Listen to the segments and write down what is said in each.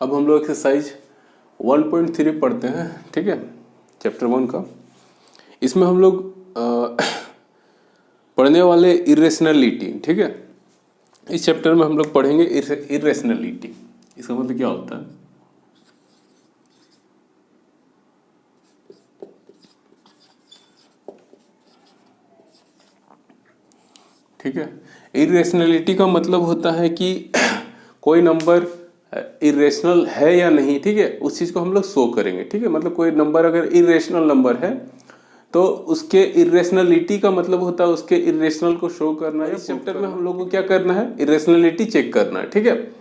अब हम लोग एक्सरसाइज 1.3 पढ़ते हैं, ठीक है, चैप्टर 1 का। इसमें हम लोग पढ़ने वाले इरेशनलिटी, ठीक है। इस चैप्टर में हम लोग पढ़ेंगे इरेशनलिटी। इसका मतलब क्या होता है? ठीक है, इरेशनलिटी का मतलब होता है कि कोई नंबर इरेशनल है या नहीं, ठीक है, उस चीज़ को हम लोग शो करेंगे। ठीक है, मतलब कोई नंबर अगर इरेशनल नंबर है तो उसके इरेशनलिटी का मतलब होता है उसके इरेशनल को शो करना है। इस चैप्टर में हम लोग को क्या करना है? इरेशनलिटी चेक करना है। ठीक है,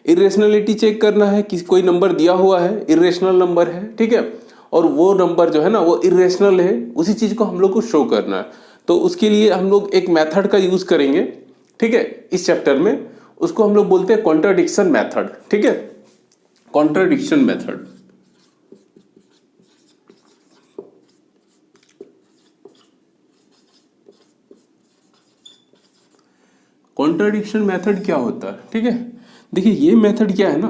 इरेशनलिटी चेक करना है कि कोई नंबर दिया हुआ है, इरेशनल नंबर है, ठीक है, और वो नंबर जो है ना वो इरेशनल है, उसी चीज़ को हम लोग को शो करना है। तो उसके लिए हम लोग एक मेथड का यूज करेंगे, ठीक है, इस चैप्टर में। उसको हम लोग बोलते हैं कॉन्ट्राडिक्शन मेथड। ठीक है, कॉन्ट्राडिक्शन मेथड। कॉन्ट्राडिक्शन मेथड क्या होता है? ठीक है, देखिए ये मेथड क्या है ना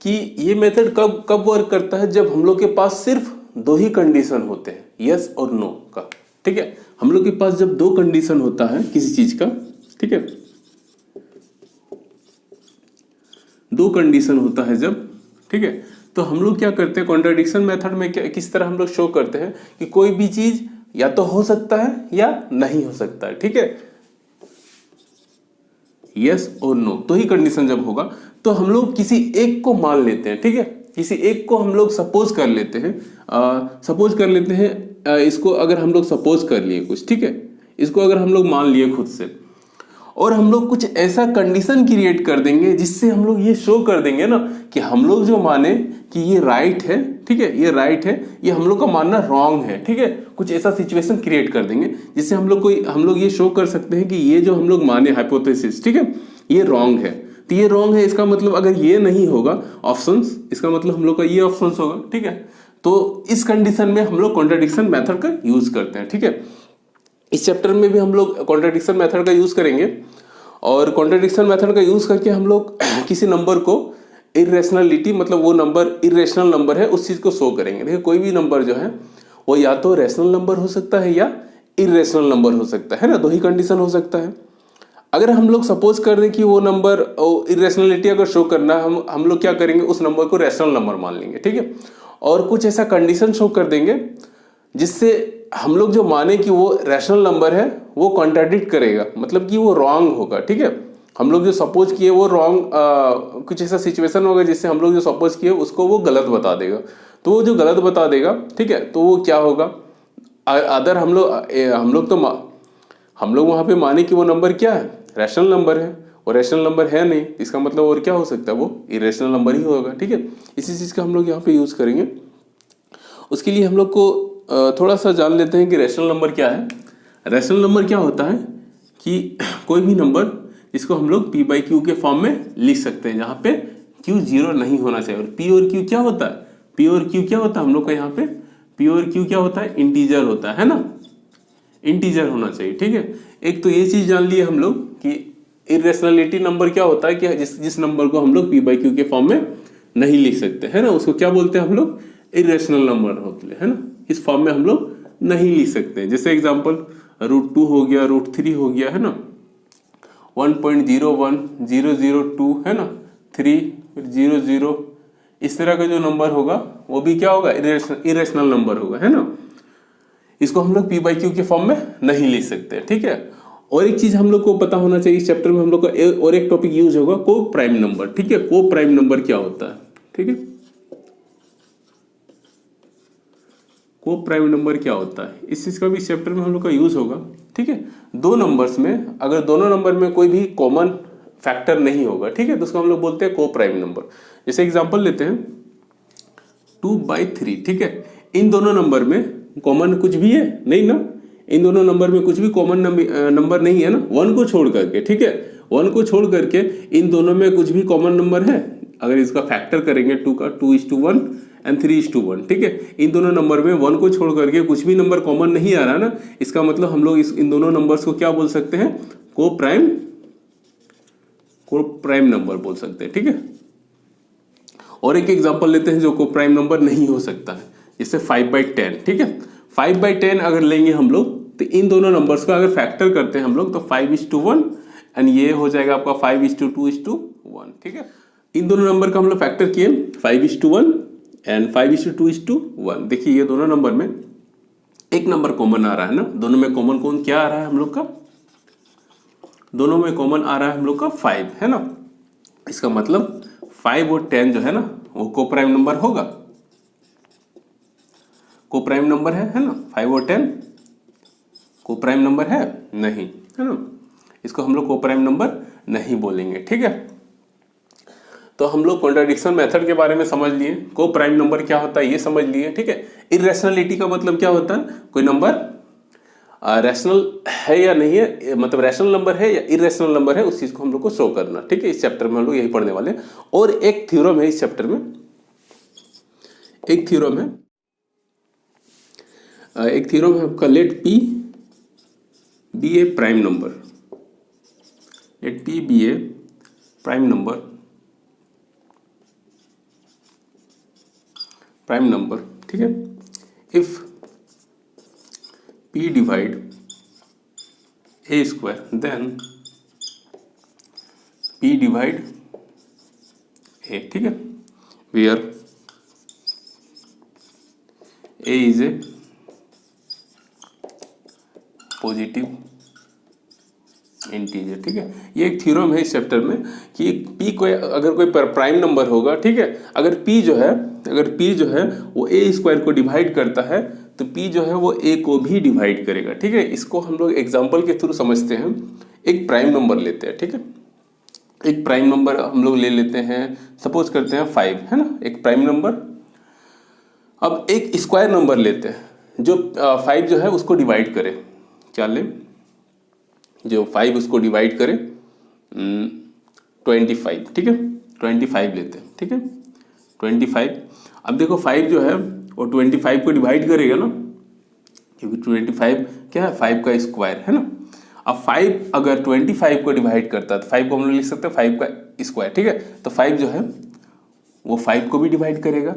कि ये मेथड कब कब वर्क करता है? जब हम लोग के पास सिर्फ दो ही कंडीशन होते हैं, यस और नो का। ठीक है, हम लोग के पास जब दो कंडीशन होता है किसी चीज का, ठीक है, दो कंडीशन होता है जब, ठीक है, तो हम लोग क्या करते हैं कॉन्ट्राडिक्शन मेथड में, क्या किस तरह हम लोग शो करते हैं कि कोई भी चीज या तो हो सकता है या नहीं हो सकता है। ठीक है, यस और नो, तो ही कंडीशन जब होगा तो हम लोग किसी एक को मान लेते हैं। ठीक है, किसी एक को हम लोग सपोज कर लेते हैं, सपोज कर लेते हैं, इसको अगर हम लोग सपोज कर लिए कुछ, ठीक है, इसको अगर हम लोग मान लिए खुद से, और हम लोग कुछ ऐसा कंडीशन क्रिएट कर देंगे जिससे हम लोग ये शो कर देंगे ना कि हम लोग जो माने कि ये राइट है, ठीक है, ये राइट है, ये हम लोग का मानना रॉन्ग है। ठीक है, कुछ ऐसा सिचुएशन क्रिएट कर देंगे जिससे हम लोग ये शो कर सकते हैं कि ये जो हम लोग माने हाइपोथेसिस, ठीक है, ये रॉन्ग है। तो ये रॉन्ग है, इसका मतलब अगर ये नहीं होगा ऑप्शंस, इसका मतलब हम लोग का ये ऑप्शंस होगा। ठीक है, तो इस कंडीशन में हम लोग कॉन्ट्राडिक्शन मेथड का यूज करते हैं। ठीक है, इस चैप्टर में भी हम लोग कॉन्ट्राडिक्शन मेथड का यूज करेंगे, और कॉन्ट्राडिक्शन मेथड का यूज करके हम लोग किसी नंबर को इरेशनलिटी, मतलब वो नंबर इरेशनल नंबर है उस चीज को शो करेंगे। देखिए कोई भी नंबर जो है वो या तो रैशनल नंबर हो सकता है या इरेशनल नंबर हो सकता है ना, दो ही कंडीशन हो सकता है। अगर हम लोग सपोज कर दें कि वो नंबर इरेशनलिटी अगर शो करना है, हम लोग क्या करेंगे, उस नंबर को रैशनल नंबर मान लेंगे। ठीक है, और कुछ ऐसा कंडीशन शो कर देंगे जिससे हम लोग जो माने कि वो रैशनल नंबर है वो कॉन्ट्राडिक्ट करेगा, मतलब कि वो रॉन्ग होगा। ठीक है, हम लोग जो सपोज किए वो रॉन्ग, कुछ ऐसा सिचुएशन होगा जिससे हम लोग जो सपोज किए उसको वो गलत बता देगा। तो वो जो गलत बता देगा, ठीक है, तो वो क्या होगा, अदर हम लोग वहां पे माने कि वो नंबर क्या है, रैशनल नंबर है, और रैशनल नंबर है नहीं, इसका मतलब और क्या हो सकता है, वो इरेशनल नंबर ही होगा। ठीक है, इसी चीज का हम लोग यहाँ पे यूज करेंगे। उसके लिए हम लोग को थोड़ा सा जान लेते हैं कि रैशनल नंबर क्या है। रैशनल नंबर क्या होता है कि कोई भी नंबर जिसको हम लोग p बाई क्यू के फॉर्म में लिख सकते हैं, जहाँ पे q 0 नहीं होना चाहिए। और p और q क्या होता है, p और q क्या होता है हम लोग का यहाँ पे, p और q क्या होता है, इंटीजर होता है ना, इंटीजर होना चाहिए। ठीक है, एक तो ये चीज जान लिए हम लोग कि इरेशनलिटी नंबर क्या होता है कि जिस नंबर को हम लोग p बाई क्यू के फॉर्म में नहीं लिख सकते है ना, उसको क्या बोलते हैं हम लोग, इरेशनल नंबर होते हैं ना, इस फॉर्म में हम लोग नहीं लिख सकते। जैसे एग्जांपल √2 हो गया, √3 हो गया है ना, 1.01002 है ना, 300, इस तरह का जो नंबर होगा वो भी क्या होगा, इरेशनल नंबर होगा, है ना। इसको हम लोग p बाई क्यू के फॉर्म में नहीं लिख सकते। ठीक है, और एक चीज हम लोग को पता होना चाहिए, इस चैप्टर में हम लोग का और एक टॉपिक यूज होगा, को प्राइम नंबर। ठीक है, को प्राइम नंबर क्या होता है, ठीक है, को प्राइम नंबर क्या होता है, इस चीज का भी इस चैप्टर में हम लोग का यूज होगा। ठीक है, दो नंबर्स में अगर दोनों नंबर में कोई भी कॉमन फैक्टर नहीं होगा, ठीक है, तो उसको हम लोग बोलते हैं को प्राइम नंबर। जैसे एग्जांपल लेते हैं 2/3, ठीक है, इन दोनों नंबर में कॉमन कुछ भी है नहीं ना, इन दोनों नंबर में कुछ भी कॉमन नंबर नहीं है ना, 1 को छोड़ करके। ठीक है, 1 को छोड़ करके इन दोनों में कुछ भी कॉमन नंबर है, अगर इसका फैक्टर करेंगे 2 का, 2:1 एंड 3:1। ठीक है, इन दोनों नंबर में 1 को छोड़ करके कुछ भी नंबर कॉमन नहीं आ रहा ना, इसका मतलब हम लोग इन दोनों नंबर्स को क्या बोल सकते हैं, को प्राइम नंबर बोल सकते हैं। ठीक है, और एक एग्जांपल लेते हैं जो को प्राइम नंबर नहीं हो सकता है, जैसे 5/10, ठीक है। 5/10 अगर लेंगे हम लोग तो इन दोनों नंबर्स का अगर फैक्टर करते हैं हम लोग तो 5:1 एंड ये हो जाएगा आपका 5:2:1, ठीक है। इन दोनों नंबर का हम लोग फैक्टर किए 5:1 एंड 5:2:1। देखिए ये दोनों नंबर में एक नंबर कॉमन आ रहा है ना, दोनों में कॉमन कौन क्या आ रहा है हम लोग का, दोनों में कॉमन आ रहा है हम लोग का 5, है ना। इसका मतलब 5 और 10 जो है ना वो को प्राइम नंबर होगा, को प्राइम नंबर है ना। 5 और 10 को प्राइम नंबर है नहीं, है ना। इसको हम लोग को प्राइम नंबर नहीं बोलेंगे, ठीक है। तो हम लोग कॉन्ट्राडिक्शन मेथड के बारे में समझ लिए, को प्राइम नंबर क्या होता है ये समझ लिए, ठीक है। इरेशनलिटी का मतलब क्या होता है, कोई नंबर रैशनल है या नहीं है, मतलब रैशनल नंबर है या इरेशनल नंबर है, उस चीज को हम लोग को शो करना, ठीक है। इस चैप्टर में हम लोग यही पढ़ने वाले हैं। और एक थ्योरम है इस चैप्टर में, एक थ्योरम है आपका, let P be a prime number, let P be a prime number, ठीक है। If P divide A square then P divide A, ठीक है। where A is a positive integer, ठीक है। ये एक थ्योरम है इस चैप्टर में कि P कोई अगर कोई प्राइम नंबर होगा, ठीक है, अगर P जो है वो A स्क्वायर को डिवाइड करता है तो P जो है वो A को भी डिवाइड करेगा, ठीक है। इसको हम लोग एग्जांपल के थ्रू समझते हैं। एक प्राइम नंबर लेते हैं, ठीक है, एक प्राइम नंबर हम लोग ले लेते हैं, सपोज करते हैं 5, है ना, एक प्राइम नंबर। अब एक स्क्वायर नंबर लेते हैं जो 5 जो है उसको डिवाइड करे, क्या ले, जो 5 उसको डिवाइड करे 25, ठीक है, 25 लेते हैं, ठीक है, 25। अब देखो 5 जो है वो 25 को डिवाइड करेगा ना, क्योंकि 25 क्या है, 5 का स्क्वायर, है ना। अब 5 अगर 25 को डिवाइड करता है तो 5 को हम लोग लिख सकते हैं 5 का स्क्वायर, ठीक है। तो 5 जो है वो 5 को भी डिवाइड करेगा,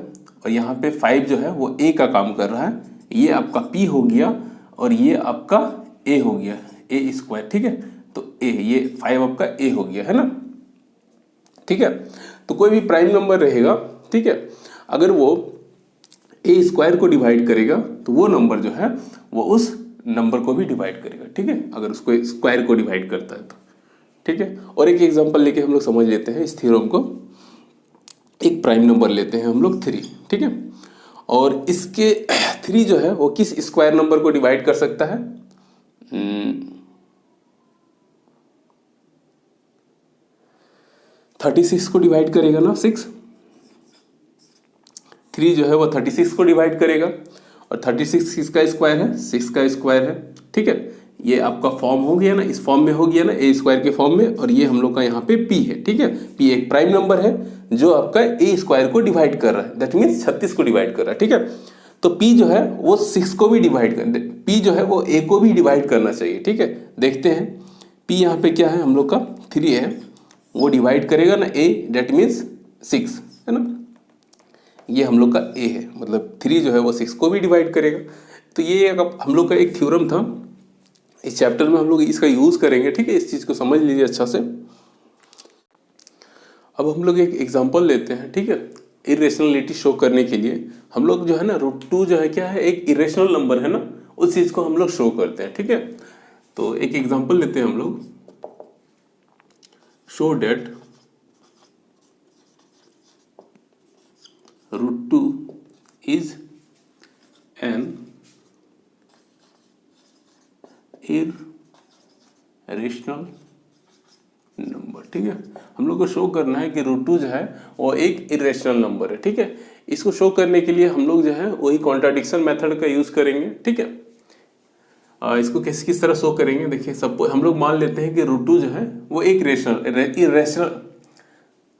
और यहाँ पे 5 जो है वो A का काम कर रहा है, ये आपका P हो गया और ये आपका A हो गया, A स्क्वायर, ठीक है। तो A, ये 5 आपका A हो गया, है ना, ठीक है। तो कोई भी प्राइम नंबर रहेगा, ठीक है, अगर वो A स्क्वायर को डिवाइड करेगा तो वो नंबर जो है वो उस नंबर को भी डिवाइड करेगा, ठीक है, अगर उसको स्क्वायर को डिवाइड करता है तो, ठीक है। और एक एग्जांपल लेके हम लोग समझ लेते हैं इस थ्योरम को। एक प्राइम नंबर लेते हैं हम लोग 3, ठीक है, और इसके 3 जो है वो किस स्क्वायर नंबर को डिवाइड कर सकता है, 36 को डिवाइड करेगा ना, 6, 3 जो है वो 36 को डिवाइड करेगा, और 36 किसका स्क्वायर है, 6 का स्क्वायर है, ठीक है। ये आपका फॉर्म हो गया ना, इस फॉर्म में हो गया ना, A स्क्वायर के फॉर्म में, और ये हम लोग का यहाँ पे P है, ठीक है। P एक प्राइम नंबर है जो आपका A स्क्वायर को डिवाइड कर रहा है, दैट मीन्स 36 को डिवाइड कर रहा है, ठीक है। तो P जो है वो 6 को भी डिवाइड कर, P जो है वो A को भी डिवाइड करना चाहिए, ठीक है। देखते हैं P यहाँ पे क्या है, हम लोग का 3 है, वो डिवाइड करेगा ना A, दैट मीन्स 6, है ना, ये हम लोग का A है, मतलब 3 जो है वो 6 को भी डिवाइड करेगा। तो ये हम लोग का एक थ्योरम था, इस चैप्टर में हम लोग इसका यूज करेंगे, ठीक है। इस चीज को समझ लीजिए अच्छा से। अब हम लोग एक एग्जांपल लेते हैं, ठीक है, इरेशनलिटी शो करने के लिए हम लोग जो है ना √2 जो है क्या है, एक इरेशनल नंबर है ना, उस चीज को हम लोग शो करते हैं, ठीक है। तो एक एग्जांपल लेते हैं हम लोग, show that √2 is an irrational number, ठीक है। हम लोग को शो करना है कि √2 जो है वो एक इरेशनल नंबर है, ठीक है। इसको शो करने के लिए हम लोग जो है वही कॉन्ट्राडिक्शन मेथड का यूज करेंगे, ठीक है। इसको किस तरह शो करेंगे, देखिए सपोज हम लोग मान लेते हैं कि √2 जो है वो एक इरेशनल,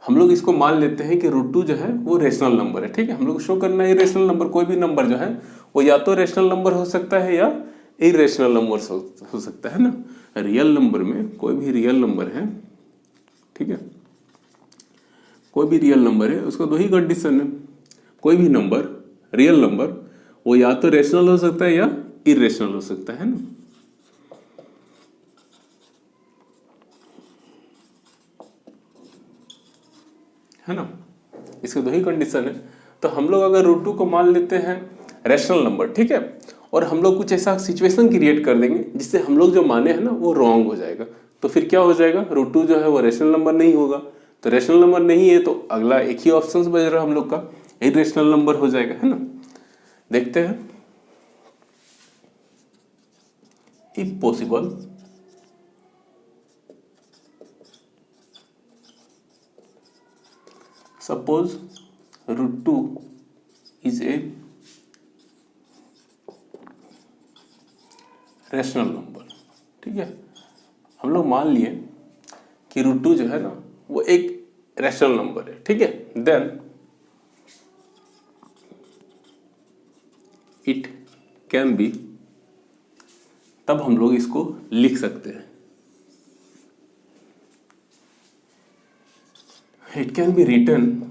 हम लोग इसको मान लेते हैं कि √2 जो है वो रेशनल नंबर है, ठीक है। हम लोग शो करना है रेशनल नंबर, कोई भी नंबर जो है वो या तो रेशनल नंबर हो सकता है या इरेशनल नंबर हो सकता है ना। रियल नंबर में कोई भी रियल नंबर है, ठीक है, कोई भी रियल नंबर है उसका दो ही कंडीशन है। कोई भी नंबर, रियल नंबर, वो या तो रेशनल हो सकता है या इरेशनल हो सकता है ना। है ना, इसके दो ही कंडीशन है। तो हम लोग अगर रूट 2 को मान लेते हैं रैशनल नंबर, ठीक है, और हम लोग कुछ ऐसा सिचुएशन क्रिएट कर देंगे जिससे हम लोग जो माने हैं ना वो रॉन्ग हो जाएगा, तो फिर क्या हो जाएगा, रूट 2 जो है वो रैशनल नंबर नहीं होगा। तो रैशनल नंबर नहीं है तो अगला एक ही ऑप्शन बच रहा है हम लोग का, इरेशनल नंबर हो जाएगा, है ना। देखते हैं, if possible suppose root 2 is a rational number, ठीक है। हम लोग मान लिए कि रूट 2 जो है ना वो एक रैशनल नंबर है, ठीक है। देन इट कैन बी, तब हम लोग इसको लिख सकते हैं, it can be written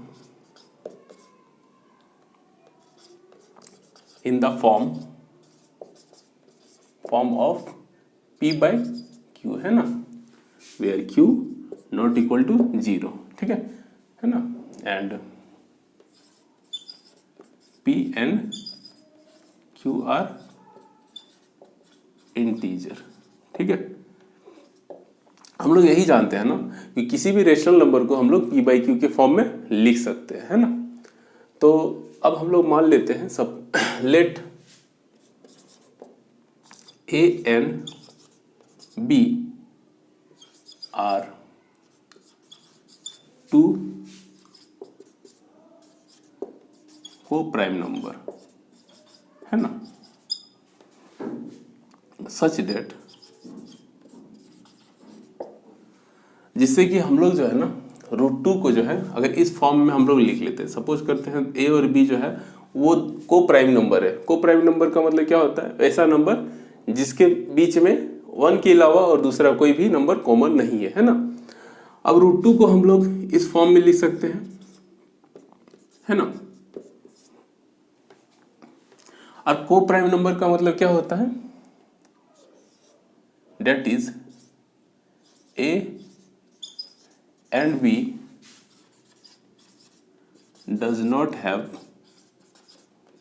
in the form of p by q, है ना, where q not equal to 0, ठीक है ना, and p and q are integer, ठीक है। हम लोग यही जानते हैं ना कि किसी भी रेशनल नंबर को हम लोग p बाई क्यू के फॉर्म में लिख सकते हैं, है ना। तो अब हम लोग मान लेते हैं सब, let a and b are two coprime number, है ना, सच दैट, जिससे कि हम लोग जो है ना रूट 2 को जो है अगर इस फॉर्म में हम लोग लिख लेते हैं, सपोज करते हैं a और b जो है वो को प्राइम नंबर है। को प्राइम नंबर का मतलब क्या होता है, ऐसा नंबर जिसके बीच में 1 के अलावा और दूसरा कोई भी नंबर कॉमन नहीं है, है ना। अब रूट 2 को हम लोग इस फॉर्म में लिख सकते हैं, है ना। और को प्राइम नंबर का मतलब क्या होता है, that is a and b does not have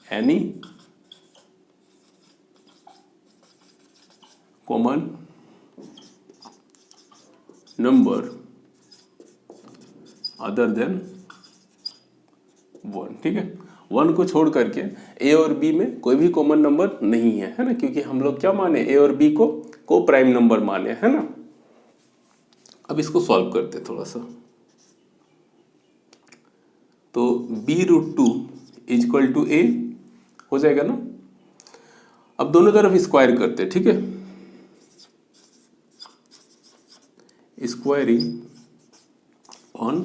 any common number other than 1, ठीक है। 1 को छोड़ करके a और b में कोई भी कॉमन नंबर नहीं है, है ना, क्योंकि हम लोग क्या माने, a और b को प्राइम नंबर माने, है ना। अब इसको सॉल्व करते हैं थोड़ा सा, तो b root 2 is equal to a हो जाएगा ना। अब दोनों तरफ स्क्वायर करते हैं, ठीक है, स्क्वायरिंग ऑन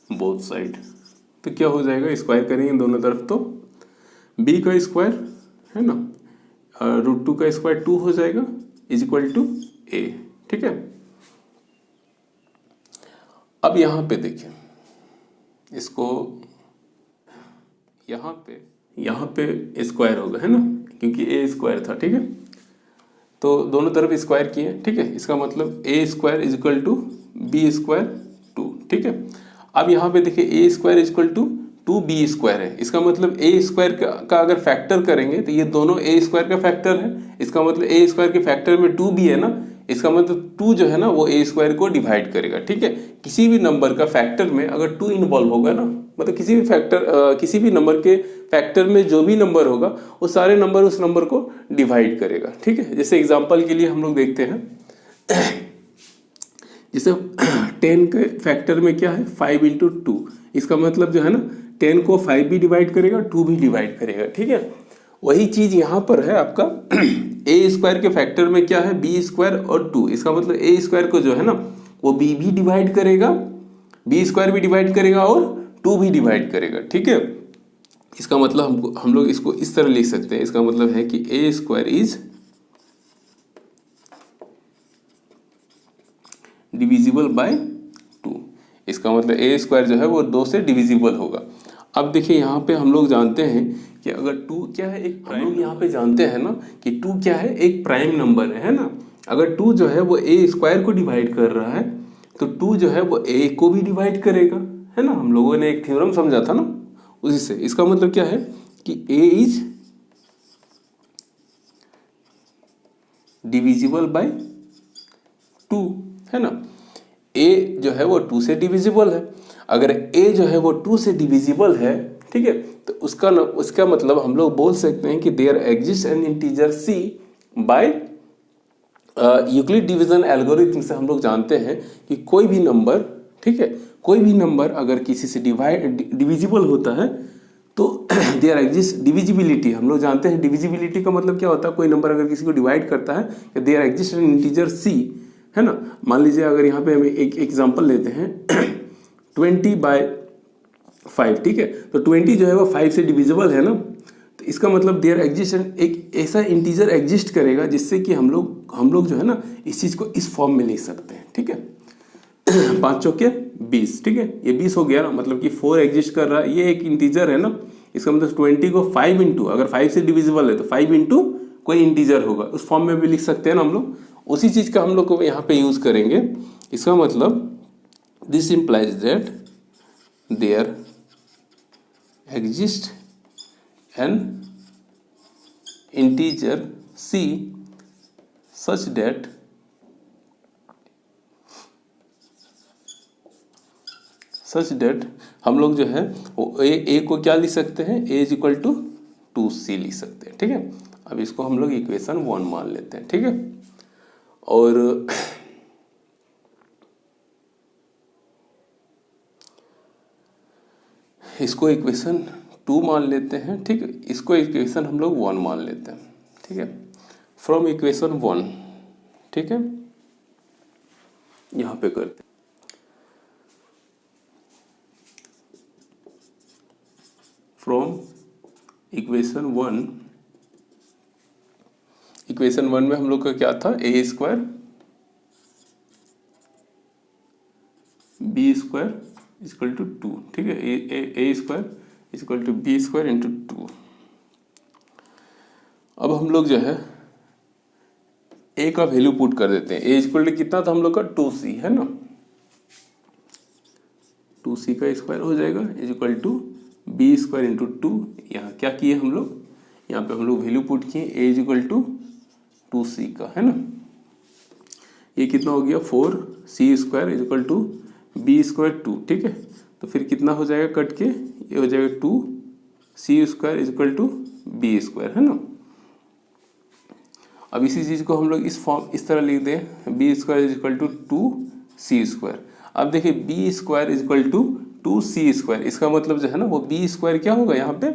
बोथ साइड, तो क्या हो जाएगा, स्क्वायर करेंगे दोनों तरफ तो b का स्क्वायर, है ना, रूट 2 का स्क्वायर 2 हो जाएगा इज इक्वल टू a, ठीक है। अब यहाँ पे देखिए, इसको यहाँ पे स्क्वायर होगा, है ना, क्योंकि a स्क्वायर था, ठीक है। तो दोनों तरफ स्क्वायर किए, ठीक है, इसका मतलब a square is equal to B square 2, ठीक है। अब यहाँ पे देखिए a square is equal to 2b square है, इसका मतलब a स्क्वायर का अगर फैक्टर करेंगे तो ये दोनों a स्क्वायर का फैक्टर है, इसका मतलब a स्क्वायर के फैक्टर में 2b है ना, इसका मतलब 2 जो है ना वो a स्क्वायर को डिवाइड करेगा, ठीक है। किसी भी नंबर का फैक्टर में अगर 2 इन्वॉल्व होगा ना, मतलब किसी भी नंबर के फैक्टर में जो भी नंबर होगा वो सारे नंबर उस नंबर को डिवाइड करेगा, ठीक है। जैसे एग्जांपल के लिए हम लोग देखते हैं, जैसे 10 के फैक्टर में क्या है 5 इंटू 2, इसका मतलब जो है ना 10 को 5 भी डिवाइड करेगा 2 भी डिवाइड करेगा, ठीक है। वही चीज यहाँ पर है आपका a स्क्वायर के फैक्टर में क्या है b स्क्वायर और 2, इसका मतलब a स्क्वायर को जो है ना वो b भी डिवाइड करेगा, b स्क्वायर भी डिवाइड करेगा और 2 भी डिवाइड करेगा, ठीक है। इसका मतलब हम लोग इसको इस तरह लिख सकते हैं, इसका मतलब है कि a square is divisible by 2, इसका मतलब ए स्क्वायर जो है वो 2 से डिविजिबल होगा। अब देखिए यहाँ पे हम लोग जानते हैं कि अगर 2 क्या है, एक प्राइम, हम लोग यहाँ पे जानते हैं ना कि 2 क्या है, एक प्राइम नंबर है ना। अगर 2 जो है वो ए स्क्वायर को डिवाइड कर रहा है तो 2 जो है वो ए को भी डिवाइड करेगा, है ना। हम लोगों ने एक थ्योरम समझा था ना उसी से। इसका मतलब क्या है कि ए इज डिविजिबल बाय 2, है ना। ए जो है वो 2 से डिविजिबल है। अगर ए जो है वो 2 से डिविजिबल है, ठीक है, तो उसका मतलब हम लोग बोल सकते हैं कि there exist an integer c by Euclid division algorithm से हम लोग जानते हैं कि कोई भी नंबर, ठीक है, कोई भी नंबर अगर किसी से डिविजिबल होता है तो देयर एग्जिस्ट डिविजिबिलिटी, हम लोग जानते हैं डिविजिबिलिटी का मतलब क्या होता है, कोई नंबर अगर किसी को डिवाइड करता है, देयर एग्जिस्ट एन इंटीजर सी, है ना। मान लीजिए अगर यहाँ पे हम एक एग्जांपल लेते हैं 20/5, ठीक है, तो 20 जो है वो 5 से डिविजिबल है ना। तो इसका मतलब देयर एग्जिस्ट एक ऐसा इंटीजर एग्जिस्ट करेगा जिससे कि हम लोग जो है ना इस चीज़ को इस फॉर्म में लिख सकते हैं, ठीक है। 5 चौके 20, ठीक है, ये 20 हो गया ना, मतलब कि 4 एग्जिस्ट कर रहा है, ये एक इंटीजर है ना। इसका मतलब 20 को 5 इंटू, अगर 5 से डिविजिबल है तो 5 इंटू कोई इंटीजर होगा, उस फॉर्म में भी लिख सकते हैं ना हम लोग। उसी चीज़ का हम लोग को यहाँ पे यूज करेंगे। इसका मतलब this implies that there exist an integer c such that हम लोग जो है वो ए को क्या लिख सकते हैं, ए इज इक्वल टू 2c लिख सकते हैं, ठीक है। अब इसको हम लोग इक्वेशन 1 मान लेते हैं, ठीक है। और इसको इक्वेशन 2 मान लेते हैं, ठीक है। इसको इक्वेशन हम लोग 1 मान लेते हैं, ठीक है। फ्रॉम इक्वेशन 1, ठीक है, यहाँ पे करते हैं। फ्रॉम इक्वेशन 1 में हम लोग का क्या था, A square B square equal to 2, ठीक है। A square equal to B square into 2। अब हम लोग जो है ए का वैल्यू पुट कर देते हैं। ए इक्वल टू कितना था हम लोग का, 2c, है ना। 2c का स्क्वायर हो जाएगा is equal to B square into 2। यहाँ क्या किए हम लोग, यहाँ पे हम लोग वैल्यू पुट किए ए इज इक्वल टू 2c का, है ना। ये कितना हो गया, 4c square is equal to B square 2, ठीक है। तो फिर कितना हो जाएगा कट के, ये हो जाएगा 2c square is equal to B square, है ना। अब इसी चीज़ को हम लोग इस तरह लिख दें, b square is equal to 2c square. अब देखिए b square is equal to 2c square, इसका मतलब जो है ना वो बी स्क्वायर क्या होगा, यहाँ पे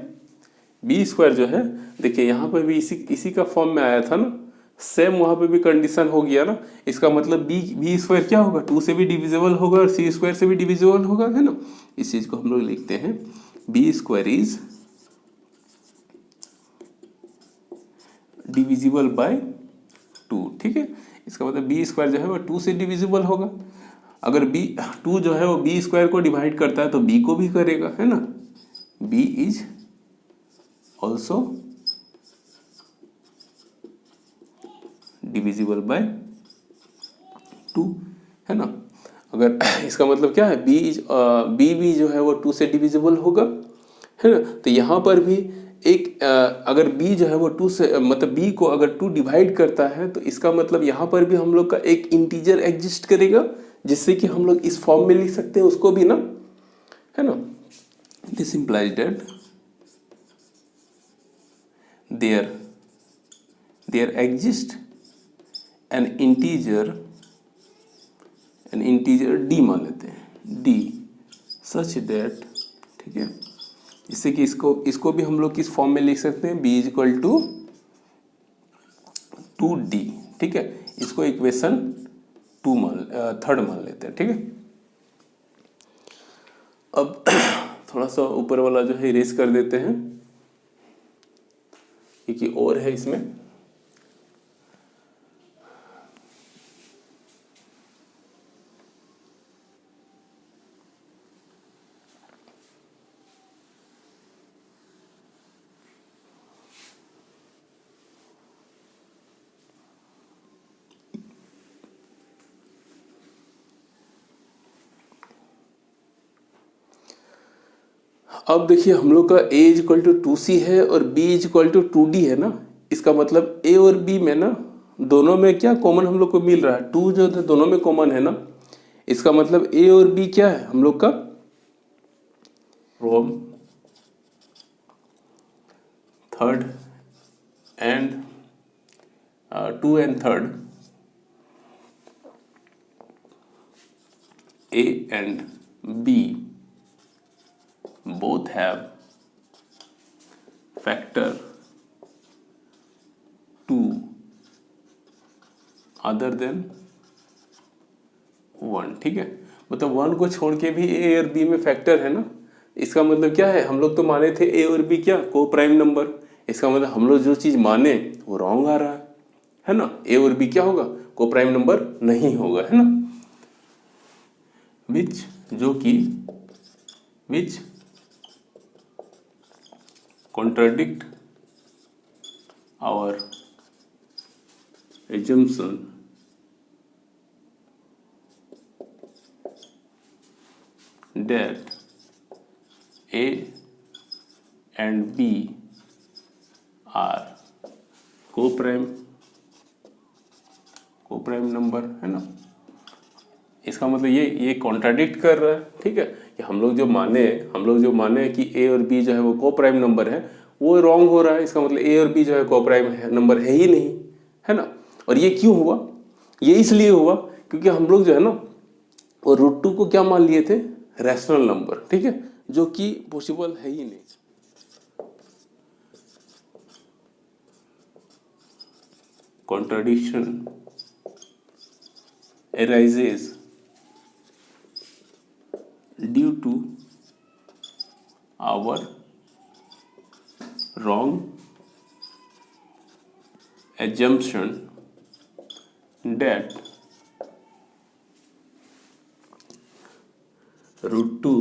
बी स्क्वायर जो है, देखिए यहाँ पर भी इसी का फॉर्म में आया था ना, सेम वहाँ पे भी कंडीशन हो गया ना। इसका मतलब बी स्क्वायर क्या होगा, 2 से भी डिविजिबल होगा और c स्क्वायर से भी डिविजिबल होगा, है ना। इस चीज़ को हम लोग लिखते हैं b square is divisible by 2, ठीक है। इसका मतलब बी स्क्वायर जो है वो 2 से डिविजिबल होगा। अगर टू जो है वो बी स्क्वायर को डिवाइड करता है तो बी को भी करेगा, है ना। B is also divisible by 2, है ना। अगर इसका मतलब क्या है, बी भी जो है वो 2 से डिविजिबल होगा, है ना। तो यहाँ पर भी एक अगर b जो है वो 2 से, मतलब b को अगर 2 डिवाइड करता है तो इसका मतलब यहाँ पर भी हम लोग का एक इंटीजर एग्जिस्ट करेगा जिससे कि हम लोग इस फॉर्म में लिख सकते हैं उसको भी ना, है ना। This implies that there exist an integer d मान लेते हैं, d सच दैट, ठीक है, जिससे कि इसको भी हम लोग किस फॉर्म में लिख सकते हैं, b is equal to 2d, ठीक है। इसको इक्वेशन 3 मान लेते हैं, ठीक है। अब थोड़ा सा ऊपर वाला जो है इरेज कर देते हैं क्योंकि और है इसमें। अब देखिए हम लोग का a is equal to 2c है और b is equal to 2d है ना। इसका मतलब a और b में ना दोनों में क्या कॉमन हम लोग को मिल रहा है, 2 जो है दोनों में कॉमन है ना। इसका मतलब a और b क्या है हम लोग का, from third and 2 and 3rd A and B both have factor 2 other than 1। ठीक है, मतलब 1 को छोड़ के भी A और B में फैक्टर है ना। इसका मतलब क्या है, हम लोग तो माने थे A और B क्या को प्राइम नंबर। इसका मतलब हम लोग जो चीज़ माने वो रॉन्ग आ रहा है ना। A और B क्या होगा, को प्राइम नंबर नहीं होगा, है ना। विच जो कि which contradict our assumption that A and B are co-prime number, है ना। इसका मतलब ये कॉन्ट्राडिक्ट कर रहा है। ठीक है, कि हम लोग जो माने कि A और B जो है वो को प्राइम नंबर है, वो रॉन्ग हो रहा है। इसका मतलब A और B जो है को प्राइम नंबर है ही नहीं, है ना। और ये क्यों हुआ, ये इसलिए हुआ क्योंकि हम लोग जो है ना वो √2 को क्या मान लिए थे, रैशनल नंबर। ठीक है, जो कि पॉसिबल है ही नहीं। Contradiction arises due to our wrong assumption that √2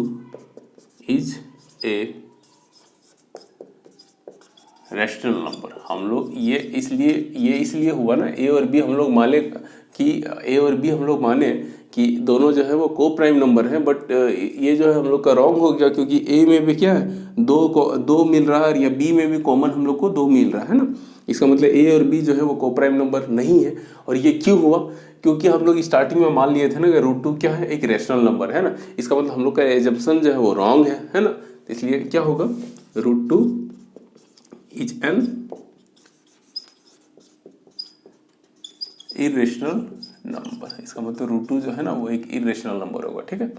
is a rational number. हम लोग ये इसलिए हुआ ना, ए और बी हम लोग माने कि दोनों जो है वो को प्राइम नंबर है, बट ये जो है हम लोग का रॉन्ग हो गया क्योंकि ए में भी क्या है दो मिल रहा है, या बी में भी कॉमन हम लोग को 2 मिल रहा है ना। इसका मतलब ए और बी जो है वो को प्राइम नंबर नहीं है। और ये क्यों हुआ, क्योंकि हम लोग स्टार्टिंग में मान लिए थे ना कि √2 क्या है, एक रैशनल नंबर है ना। इसका मतलब हम लोग का एजम्पशन जो है वो रॉन्ग है ना। इसलिए क्या होगा, √2 इज एन इरेशनल नंबर। इसका मतलब √2 जो है ना वो एक इरेशनल नंबर होगा। ठीक है,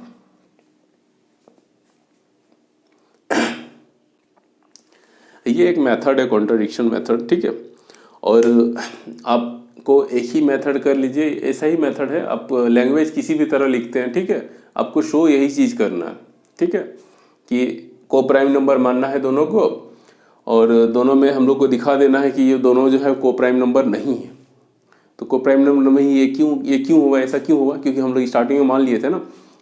ये एक मेथड है, कॉन्ट्रडिक्शन मेथड। ठीक है, और आपको एक ही मेथड कर लीजिए, ऐसा ही मेथड है। आप लैंग्वेज किसी भी तरह लिखते हैं, ठीक है, आपको शो यही चीज़ करना है। ठीक है, कि को प्राइम नंबर मानना है दोनों को, और दोनों में हम लोग को दिखा देना है कि ये दोनों जो है को प्राइम नंबर नहीं है। तो को प्राइम नंबर नहीं, ये क्यों हुआ, ऐसा क्यों हुआ, क्योंकि हम लोग स्टार्टिंग में मान लिए थे ना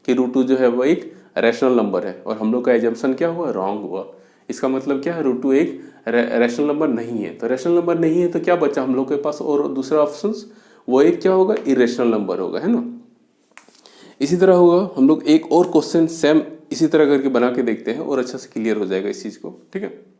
कि √2 जो है वो एक रैशनल नंबर है, और हम लोग का एजम्पशन क्या हुआ, रॉन्ग हुआ। इसका मतलब क्या है, √2 एक रैशनल नंबर नहीं है। तो रैशनल नंबर नहीं है तो क्या बचा हम लोग के पास, और दूसरा ऑप्शन वो एक क्या होगा, इरेशनल नंबर होगा, है ना। इसी तरह होगा, हम लोग एक और क्वेश्चन सेम इसी तरह करके बना के देखते हैं और अच्छा से क्लियर हो जाएगा इस चीज़ को। ठीक है।